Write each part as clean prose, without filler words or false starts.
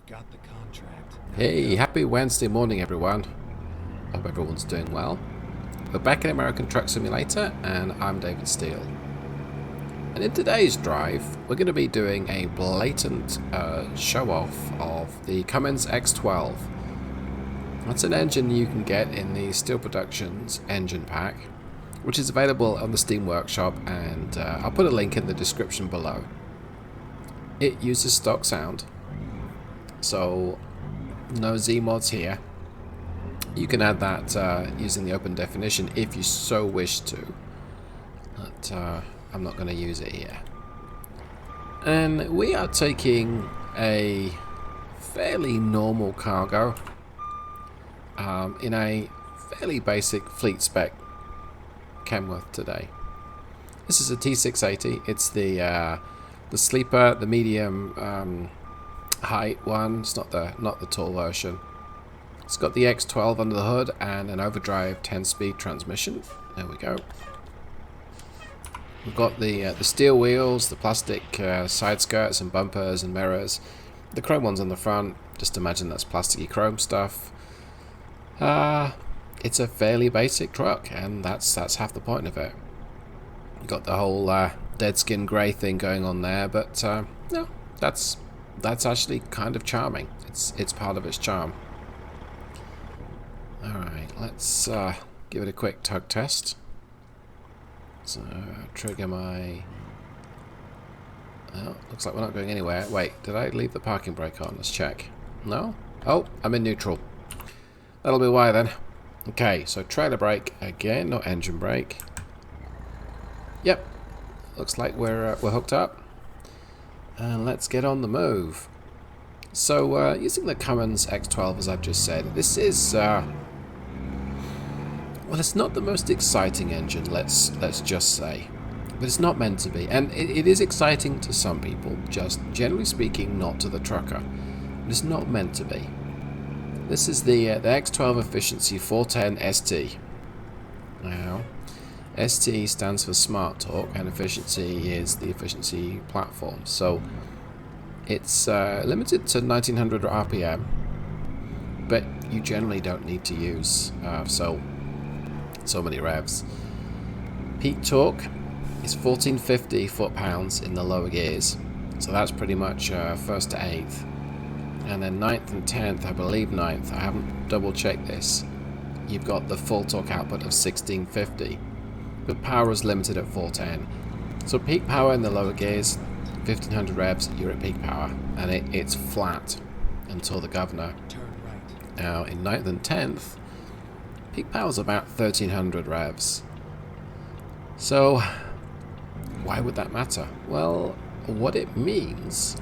We've got the contract. Hey, happy Wednesday morning, everyone. Hope everyone's doing well. We're back in American Truck Simulator, and I'm David Steele. And in today's drive, we're going to be doing a blatant show-off of the Cummins X12. That's an engine you can get in the Steel Productions engine pack, which is available on the Steam Workshop, and I'll put a link in the description below. It uses stock sound, so no Z mods here. You can add that using the open definition if you so wish to, but I'm not going to use it here. And we are taking a fairly normal cargo in a fairly basic fleet spec Kenworth today. This is a T680. It's the sleeper, the medium height one. It's not the tall version. It's got the X12 under the hood and an overdrive 10-speed transmission. There we go. We've got the steel wheels, the plastic side skirts and bumpers and mirrors. The chrome ones on the front. Just imagine that's plasticky chrome stuff. It's a fairly basic truck, and that's half the point of it. You've got the whole dead skin grey thing going on there, but no, that's actually kind of charming. It's part of its charm. Alright, let's give it a quick tug test. So, trigger my... Oh, looks like we're not going anywhere. Wait, did I leave the parking brake on? Let's check. No? Oh, I'm in neutral. That'll be why then. Okay, so trailer brake again, not engine brake. Yep, looks like we're hooked up. And let's get on the move. So, using the Cummins X12, as I've just said, this is... well, it's not the most exciting engine, let's just say. But it's not meant to be. And it is exciting to some people, just generally speaking, not to the trucker. But it's not meant to be. This is the X12 Efficiency 410 ST. Now, ST stands for SmartTorque, and efficiency is the efficiency platform. So, it's limited to 1900 RPM, but you generally don't need to use so many revs. Peak torque is 1450 foot-pounds in the lower gears, so that's pretty much first to eighth. And then 9th and 10th, I believe 9th, I haven't double-checked this, you've got the full torque output of 1650, but power is limited at 410. So peak power in the lower gears, 1500 revs, you're at peak power, and it's flat until the governor. Now in 9th and 10th, peak power is about 1300 revs. So why would that matter? Well, what it means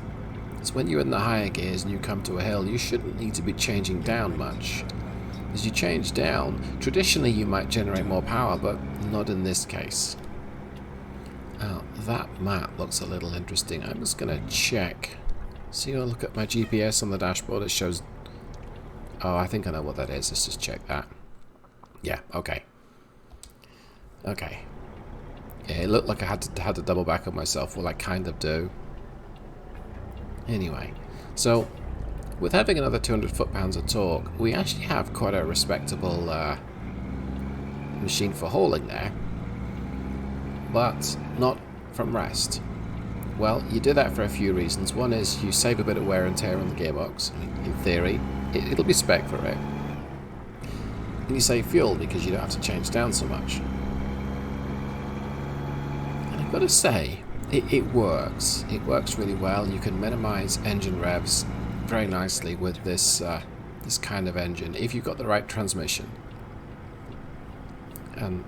is when you're in the higher gears and you come to a hill, you shouldn't need to be changing down much. As you change down, traditionally you might generate more power, but not in this case. Now, that map looks a little interesting. I'm just going to check. See, I'll look at my GPS on the dashboard. It shows... Oh, I think I know what that is. Let's just check that. Yeah, okay. Okay. Yeah, it looked like I had to double back on myself. Well, I kind of do. Anyway, so with having another 200 foot-pounds of torque, we actually have quite a respectable machine for hauling there, but not from rest. Well, you do that for a few reasons. One is you save a bit of wear and tear on the gearbox. In theory, it'll be spec for it. And you save fuel because you don't have to change down so much. And I've got to say, it works. It works really well. You can minimize engine revs very nicely with this this kind of engine if you've got the right transmission. And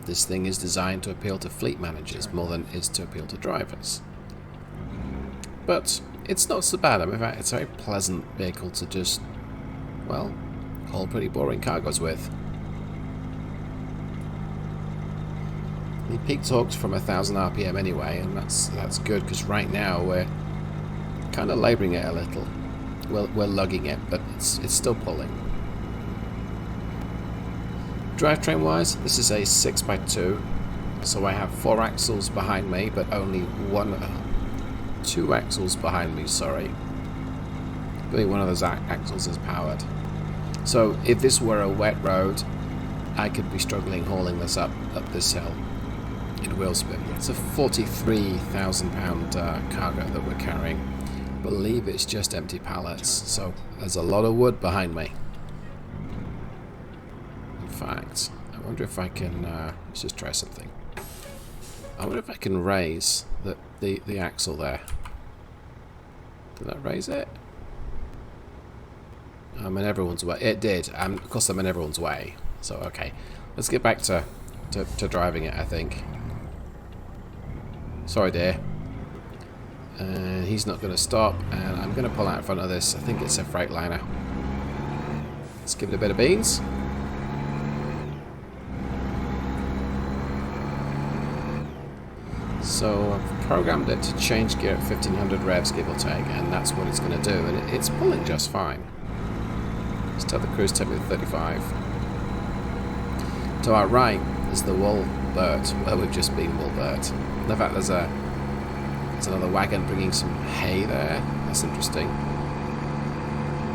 this thing is designed to appeal to fleet managers more than it is to appeal to drivers. But it's not so bad. In fact, it's a very pleasant vehicle to just, well, haul pretty boring cargoes with. The peak torque's from 1000 RPM anyway, and that's good because right now we're kind of labouring it a little. We're lugging it, but it's still pulling. Drivetrain wise, this is a 6x2, so I have 4 axles behind me, but only two axles behind me, sorry. Maybe one of those axles is powered. So if this were a wet road, I could be struggling hauling this up this hill in wheel spin. It's a 43,000 pound cargo that we're carrying. I believe it's just empty pallets, so there's a lot of wood behind me. In fact, I wonder if I can, let's just try something. I wonder if I can raise the axle there. Did that raise it? I'm in everyone's way. It did. Of course, I'm in everyone's way. So, okay. Let's get back to driving it, I think. Sorry, dear. And he's not going to stop. And I'm going to pull out in front of this. I think it's a Freightliner. Let's give it a bit of beans. So I've programmed it to change gear at 1500 revs, give or take, and that's what it's going to do. And it's pulling just fine. Let's tell the cruise temp with 35. To our right is the Walbert, where we've just been Walbert. In fact, there's another wagon bringing some hay there. That's interesting.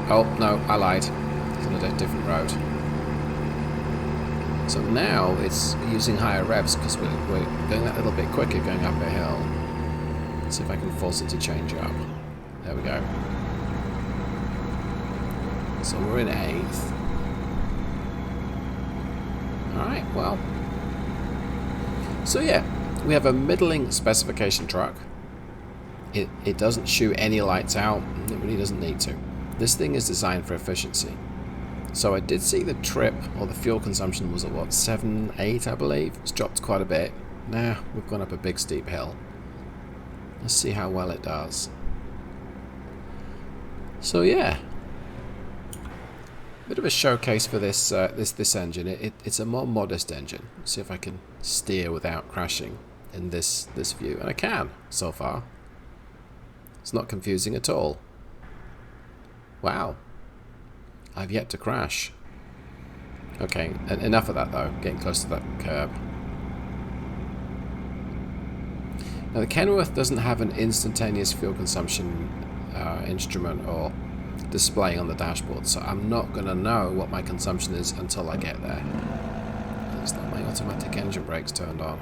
Oh, no, I lied. It's on a different road. So now it's using higher revs because we're going that little bit quicker going up a hill. Let's see if I can force it to change up. There we go. So we're in 8th. Alright, well. So yeah, we have a middling specification truck. It doesn't shoot any lights out. It really doesn't need to. This thing is designed for efficiency. So I did see the trip, or the fuel consumption was at what, 7, 8 I believe. It's dropped quite a bit. Now we've gone up a big steep hill. Let's see how well it does. So yeah. Bit of a showcase for this this engine. It's a more modest engine. Let's see if I can steer without crashing in this view. And I can, so far. It's not confusing at all. Wow. I've yet to crash. Okay, enough of that though. Getting close to that curb. Now the Kenworth doesn't have an instantaneous fuel consumption instrument or display on the dashboard, so I'm not going to know what my consumption is until I get there. Looks like my automatic engine brakes turned on.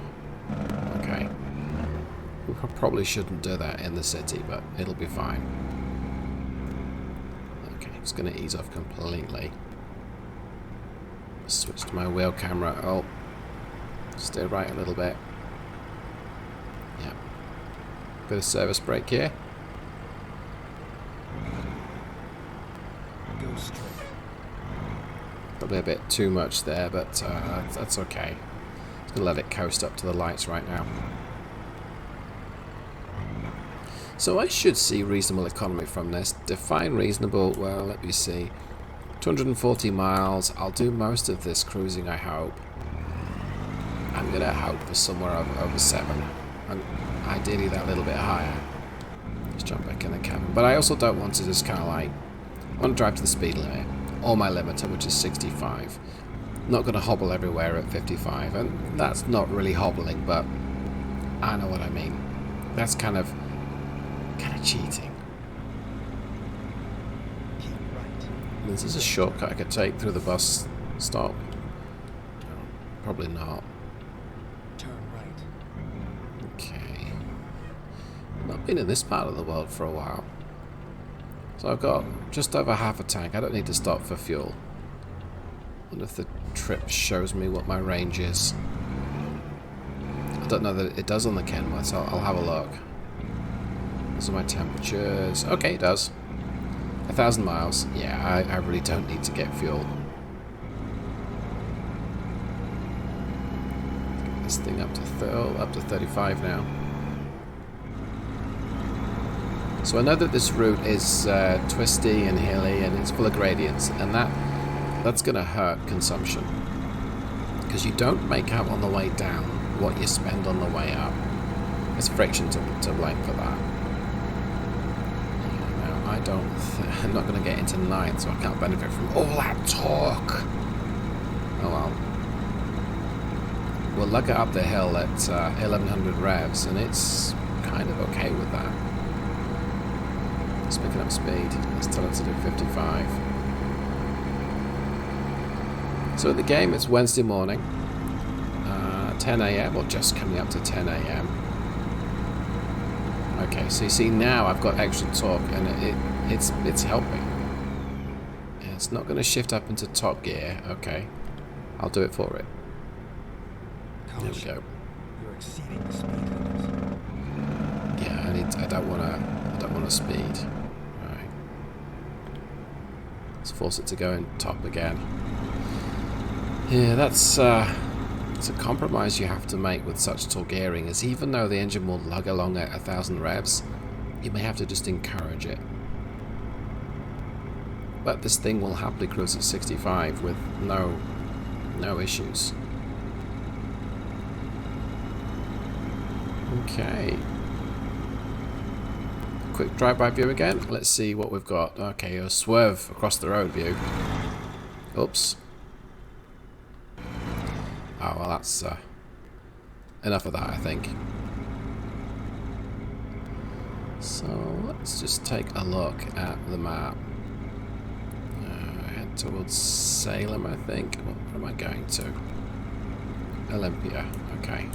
Okay. We probably shouldn't do that in the city, but it'll be fine. It's going to ease off completely. Switch to my wheel camera. Oh, stay right a little bit. Yeah. Bit of service brake here. Go straight. Probably a bit too much there, but that's okay. Just gonna let it coast up to the lights right now. So I should see reasonable economy from this. Define reasonable, well, let me see. 240 miles. I'll do most of this cruising, I hope. I'm going to hope for somewhere over 7. And ideally that little bit higher. Just jump back in the cabin. But I also don't want to just kind of like... I want to drive to the speed limit. Or my limiter, which is 65. Not going to hobble everywhere at 55. And that's not really hobbling, but I know what I mean. That's kind of cheating. This is a shortcut I could take through the bus stop. No, probably not. Turn right. Okay. I've not been in this part of the world for a while. So I've got just over half a tank. I don't need to stop for fuel. I wonder if the trip shows me what my range is. I don't know that it does on the Kenworth, so I'll have a look. Those are my temperatures. Okay, it does. 1,000 miles. Yeah, I really don't need to get fuel. Get this thing up to 35 now. So I know that this route is twisty and hilly and it's full of gradients, and that's going to hurt consumption because you don't make out on the way down what you spend on the way up. There's friction to blame for that. I'm not going to get into 9, so I can't benefit from all that torque. Oh well. We'll lug it up the hill at 1100 revs, and it's kind of okay with that. It's picking up speed. Let's tell it to do 55. So at the game, it's Wednesday morning, 10 a.m. or just coming up to 10 a.m. Okay, so you see now I've got extra torque, and it's helping. Yeah, it's not going to shift up into top gear. Okay, I'll do it for it. There we go. You're exceeding the speed limits. Yeah, I don't want to speed. Right. Let's force it to go in top again. Yeah, that's it's a compromise you have to make with such tall gearing, is even though the engine will lug along at 1,000 revs, you may have to just encourage it. But this thing will happily cruise at 65 with no issues. Okay. Quick drive-by view again. Let's see what we've got. Okay, a swerve across the road view. Oops. Oh, well, that's enough of that, I think. So let's just take a look at the map. Head towards Salem, I think. Where am I going to? Olympia. Okay.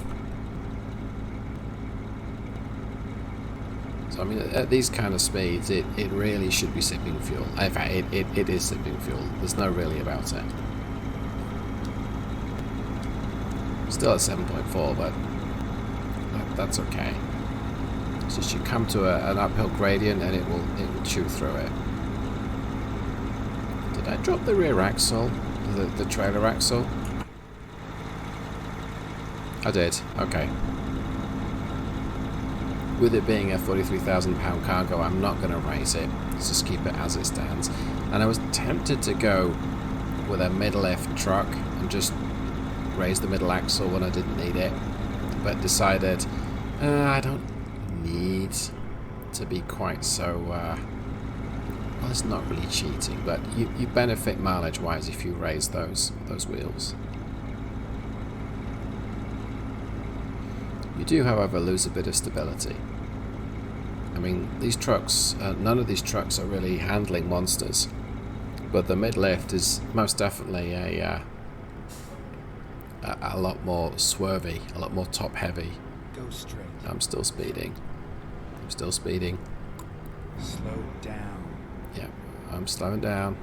So I mean, at these kind of speeds, it really should be sipping fuel. In fact, it is sipping fuel. There's no really about it. Still at 7.4, but that's okay. It's just you come to an uphill gradient and it will chew through it. Did I drop the rear axle? The trailer axle? I did. Okay. With it being a 43,000 pound cargo, I'm not going to raise it. Let's just keep it as it stands. And I was tempted to go with a mid-lift truck and just raise the middle axle when I didn't need it, but decided I don't need to be quite so well, it's not really cheating, but you benefit mileage wise if you raise those wheels. You do, however, lose a bit of stability. I mean, these trucks, none of these trucks are really handling monsters, but the mid-lift is most definitely a lot more swervy, a lot more top-heavy. Go straight. I'm still speeding. Slow down. Yeah, I'm slowing down.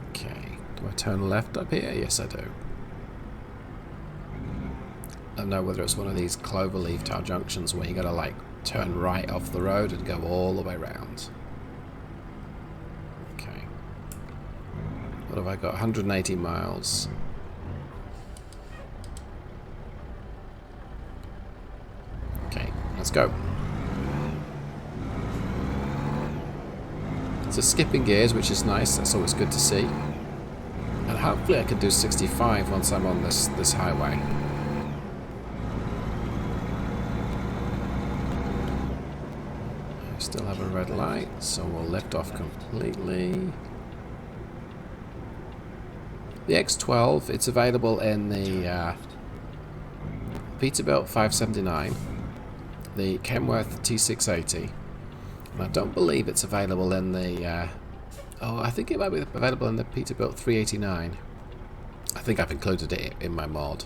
Okay, do I turn left up here? Yes, I do. I don't know whether it's one of these cloverleaf style junctions where you gotta like turn right off the road and go all the way round. Okay. What have I got? 180 miles. Okay, let's go. So skipping gears, which is nice. That's always good to see. And hopefully I can do 65 once I'm on this highway. I still have a red light, so we'll lift off completely. The X12, it's available in the Peterbilt 579, the Kenworth T680, and I don't believe it's available in the I think it might be available in the Peterbilt 389. I think I've included it in my mod.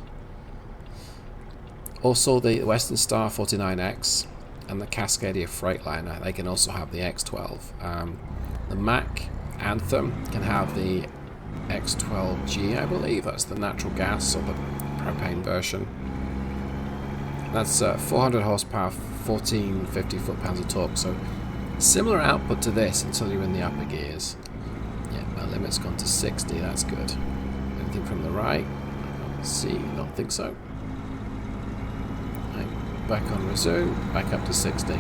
Also the Western Star 49X and the Cascadia Freightliner, they can also have the X12. The Mack Anthem can have the X12G, I believe. That's the natural gas or the propane version. That's 400 horsepower, 1450 foot-pounds of torque, so similar output to this until you're in the upper gears. Yeah, my limit's gone to 60, that's good. Anything from the right? Let's see, don't think so. Right, back on resume, back up to 60.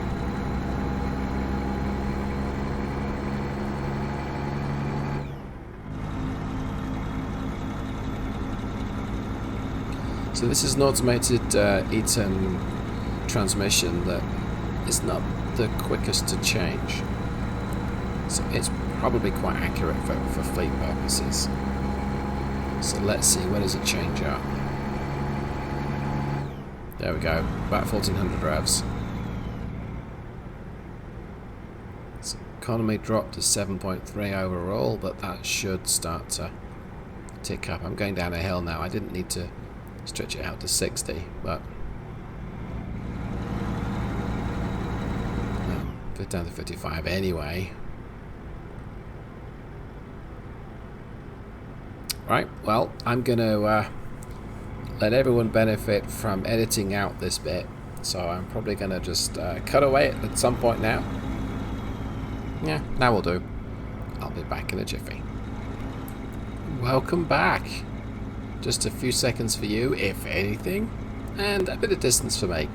So this is an automated Eaton transmission that is not the quickest to change. So it's probably quite accurate for fleet purposes. So let's see, where does it change up? There we go, about 1400 revs. economy dropped to 7.3 overall, but that should start to tick up. I'm going down a hill now. I didn't need to stretch it out to 60, but put it down to 55 anyway. Right, well, I'm going to let everyone benefit from editing out this bit, so I'm probably going to just cut away at some point now. Yeah, now will do. I'll be back in a jiffy. Welcome back. Just a few seconds for you, if anything, and a bit of distance for me.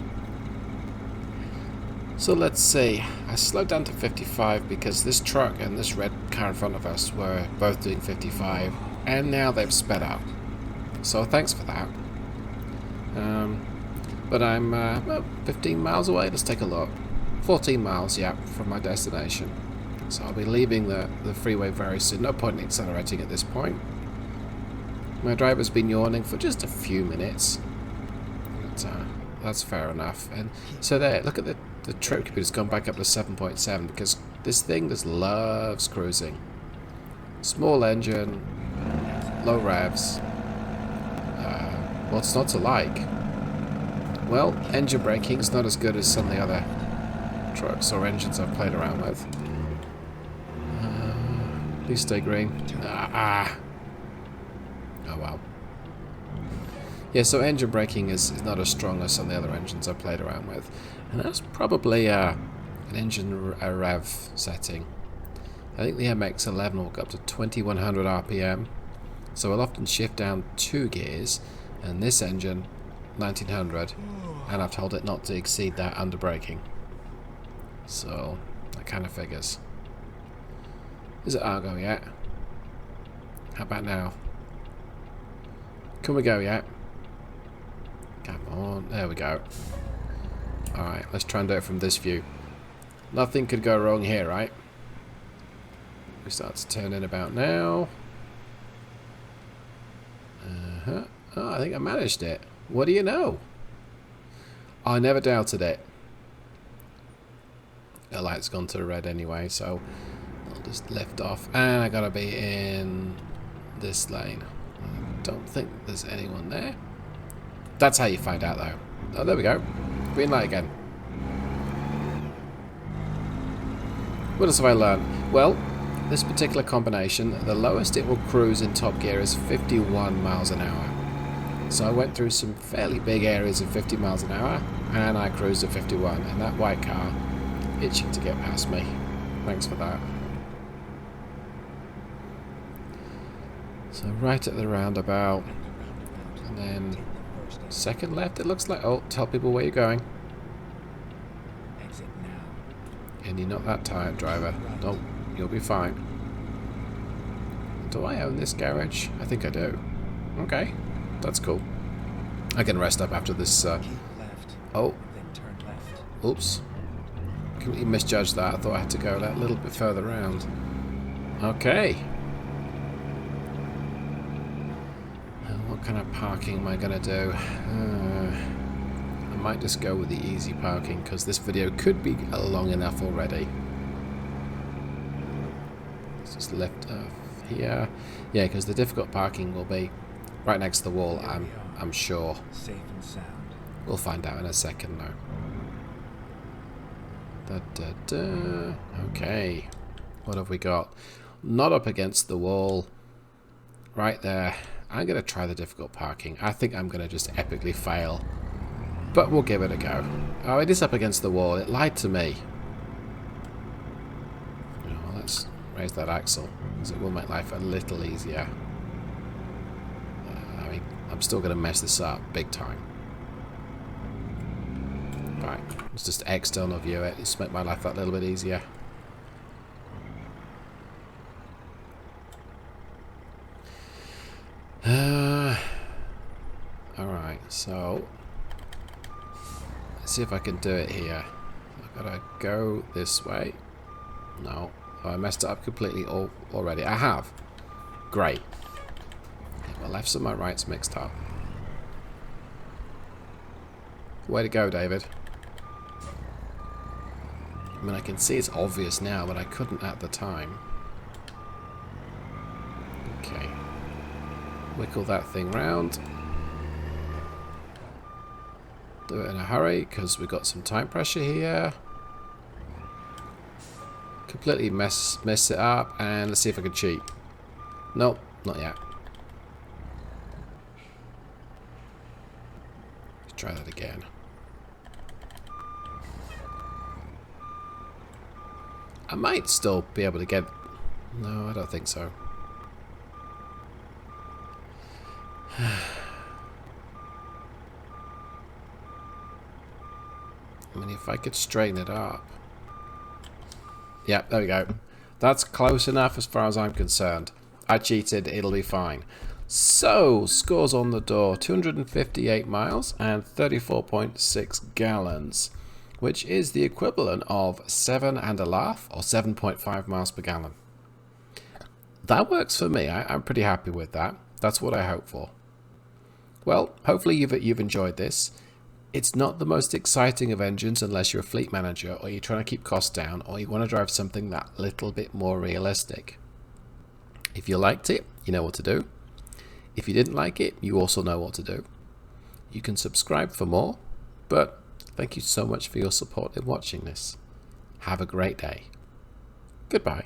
So let's see. I slowed down to 55 because this truck and this red car in front of us were both doing 55, and now they've sped up. So thanks for that. But I'm about 15 miles away. Let's take a look. 14 miles, yeah, from my destination. So I'll be leaving the freeway very soon. No point in accelerating at this point. My driver's been yawning for just a few minutes. But, that's fair enough. And so there, look at the trip computer's gone back up to 7.7 because this thing just loves cruising. Small engine, low revs. What's not to like? Well, engine braking's not as good as some of the other trucks or engines I've played around with. Please stay green. Oh well. Yeah, so engine braking is not as strong as some of the other engines I've played around with. And that's probably an engine rev setting. I think the MX-11 will go up to 2100 RPM. So I'll often shift down 2 gears, and this engine, 1900, and I've told it not to exceed that under braking. So, that kind of figures. Is it Argo yet? How about now? Can we go yet? Come on, there we go. Alright, let's try and do it from this view. Nothing could go wrong here, right? We start to turn in about now. Oh, I think I managed it. What do you know? I never doubted it. The light's gone to red anyway, so I'll just lift off. And I gotta be in this lane. I don't think there's anyone there. That's how you find out, though. Oh, there we go. Green light again. What else have I learned? Well, this particular combination, the lowest it will cruise in top gear is 51 miles an hour. So I went through some fairly big areas of 50 miles an hour, and I cruised at 51, and that white car itching to get past me. Thanks for that. So right at the roundabout, and then second left it looks like. Oh, tell people where you're going. Exit now. And you're not that tired, driver. Don't. You'll be fine. Do I own this garage? I think I do. Okay, that's cool. I can rest up after this. Keep left. Oh. Then turn left. Oops. Completely misjudged that. I thought I had to go that little bit further around. Okay. What kind of parking am I going to do? I might just go with the easy parking because this video could be long enough already. Let's just lift off here. Yeah, because the difficult parking will be right next to the wall, I'm sure. Safe and sound. We'll find out in a second though. Okay. What have we got? Not up against the wall. Right there. I'm going to try the difficult parking. I think I'm going to just epically fail. But we'll give it a go. Oh, it is up against the wall. It lied to me. Oh, let's raise that axle, because it will make life a little easier. I mean, I'm still going to mess this up big time. Right, let's just external view it. Just make my life that little bit easier. Alright, so let's see if I can do it here. I've got to go this way. No, oh, I messed it up completely already. I have. Great. My lefts and my rights mixed up. Way to go, David. I mean, I can see it's obvious now, but I couldn't at the time. Okay. Wiggle that thing round. Do it in a hurry, because we've got some time pressure here. Completely mess it up, and let's see if I can cheat. Nope, not yet. Let's try that again. I might still be able to get... No, I don't think so. I mean, if I could straighten it up. Yeah, there we go. That's close enough as far as I'm concerned. I cheated, it'll be fine. So, scores on the door, 258 miles and 34.6 gallons, which is the equivalent of 7.5 or 7.5 miles per gallon. That works for me. I'm pretty happy with that. That's what I hope for. Well, hopefully you've enjoyed this. It's not the most exciting of engines unless you're a fleet manager or you're trying to keep costs down or you want to drive something that little bit more realistic. If you liked it, you know what to do. If you didn't like it, you also know what to do. You can subscribe for more, but thank you so much for your support in watching this. Have a great day. Goodbye.